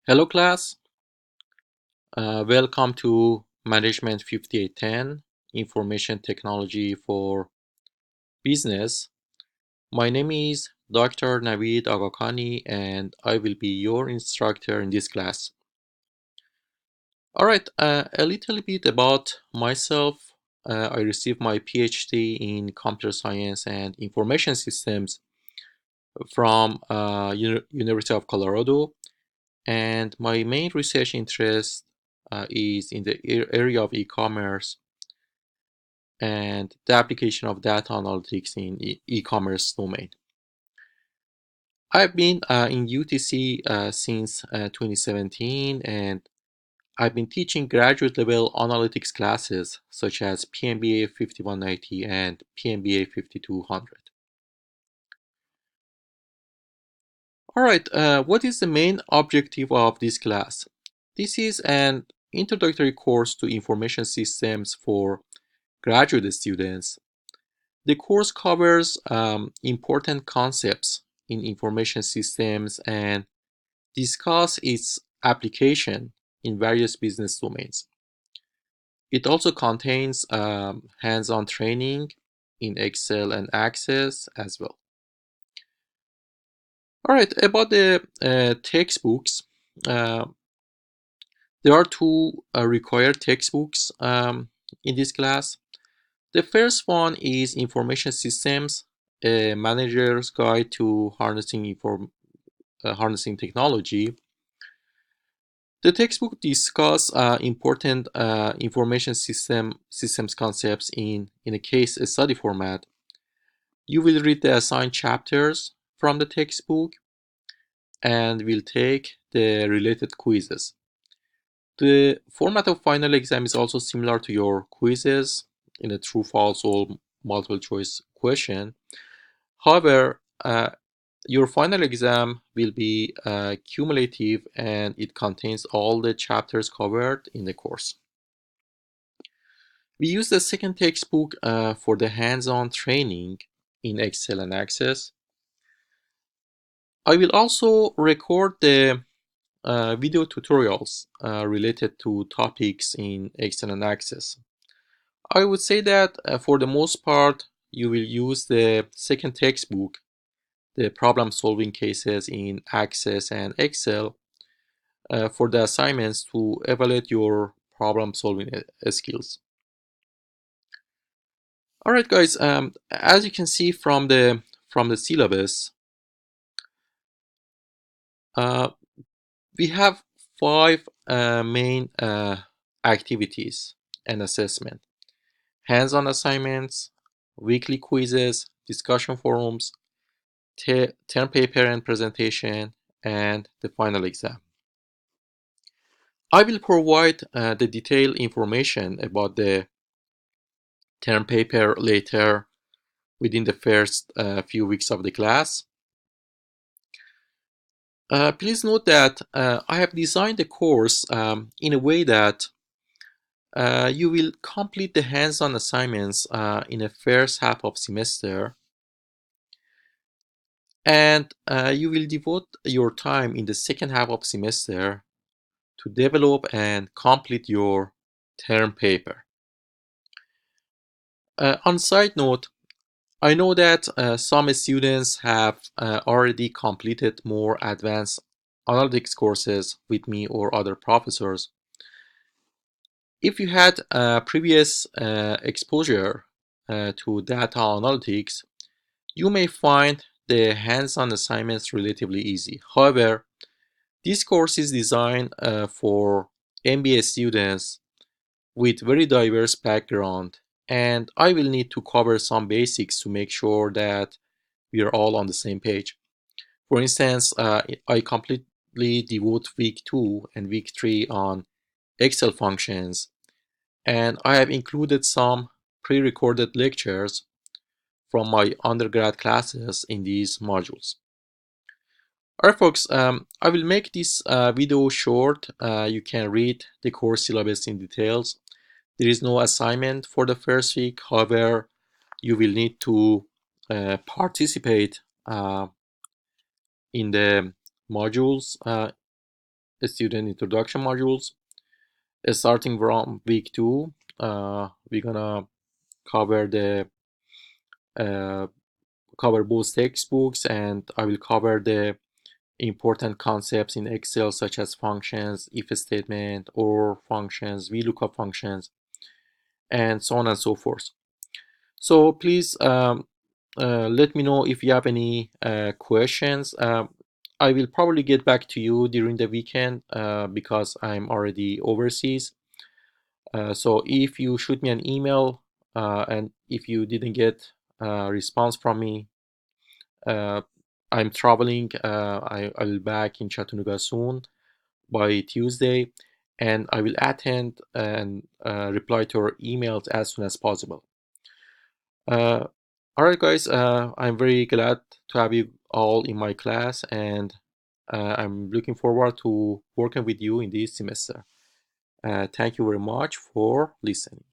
Hello class, welcome to Management 5810, Information Technology for Business. My name is Dr. Naveed Aghakhani and I will be your instructor in this class. Alright, a little bit about myself. I received my PhD in Computer Science and Information Systems from University of Colorado, and my main research interest is in the area of e-commerce and the application of data analytics in e-commerce domain. I've been in UTC since 2017, and I've been teaching graduate level analytics classes such as PMBA 5190 and PMBA 5200. Alright, what is the main objective of this class? This is an introductory course to information systems for graduate students. The course covers important concepts in information systems and discuss its application in various business domains. It also contains hands-on training in Excel and Access as well. All right, about the textbooks, uh, there are two required textbooks in this class. The first one is Information Systems, a Manager's Guide to Harnessing Technology. The textbook discuss important information systems concepts in a case study format. You will read the assigned chapters from the textbook and will take the related quizzes. The format of final exam is also similar to your quizzes in a true, false, or multiple choice question. However, your final exam will be cumulative and it contains all the chapters covered in the course. We use the second textbook for the hands-on training in Excel and Access. I will also record the video tutorials related to topics in Excel and Access. I would say that for the most part, you will use the second textbook, the problem solving cases in Access and Excel, for the assignments to evaluate your problem solving skills. All right, guys. As you can see from the syllabus, uh, we have five main activities and assessment: hands-on assignments, weekly quizzes, discussion forums, term paper and presentation, and the final exam. I will provide the detailed information about the term paper later within the first few weeks of the class. Please note that I have designed the course in a way that you will complete the hands-on assignments in the first half of semester, and you will devote your time in the second half of semester to develop and complete your term paper. On side note, I know that some students have already completed more advanced analytics courses with me or other professors. If you had previous exposure to data analytics, you may find the hands-on assignments relatively easy. However, this course is designed for MBA students with very diverse background, and I will need to cover some basics to make sure that we are all on the same page. For instance, I completely devote week 2 and week 3 on Excel functions, and I have included some pre-recorded lectures from my undergrad classes in these modules. Alright folks, I will make this video short. You can read the course syllabus in details. There is no assignment for the first week. However, you will need to participate in the modules student introduction modules. Starting from week 2, we're gonna cover the uh, cover both textbooks, and I will cover the important concepts in Excel such as functions, if statement, or functions, VLOOKUP functions, and so on and so forth. So please let me know if you have any questions. I will probably get back to you during the weekend because I'm already overseas. So if you shoot me an email and if you didn't get a response from me, uh, I'm traveling. I'll be back in Chattanooga soon by Tuesday, and I will attend and reply to your emails as soon as possible. Uh, all right, guys. I'm very glad to have you all in my class, and I'm looking forward to working with you in this semester. Thank you very much for listening.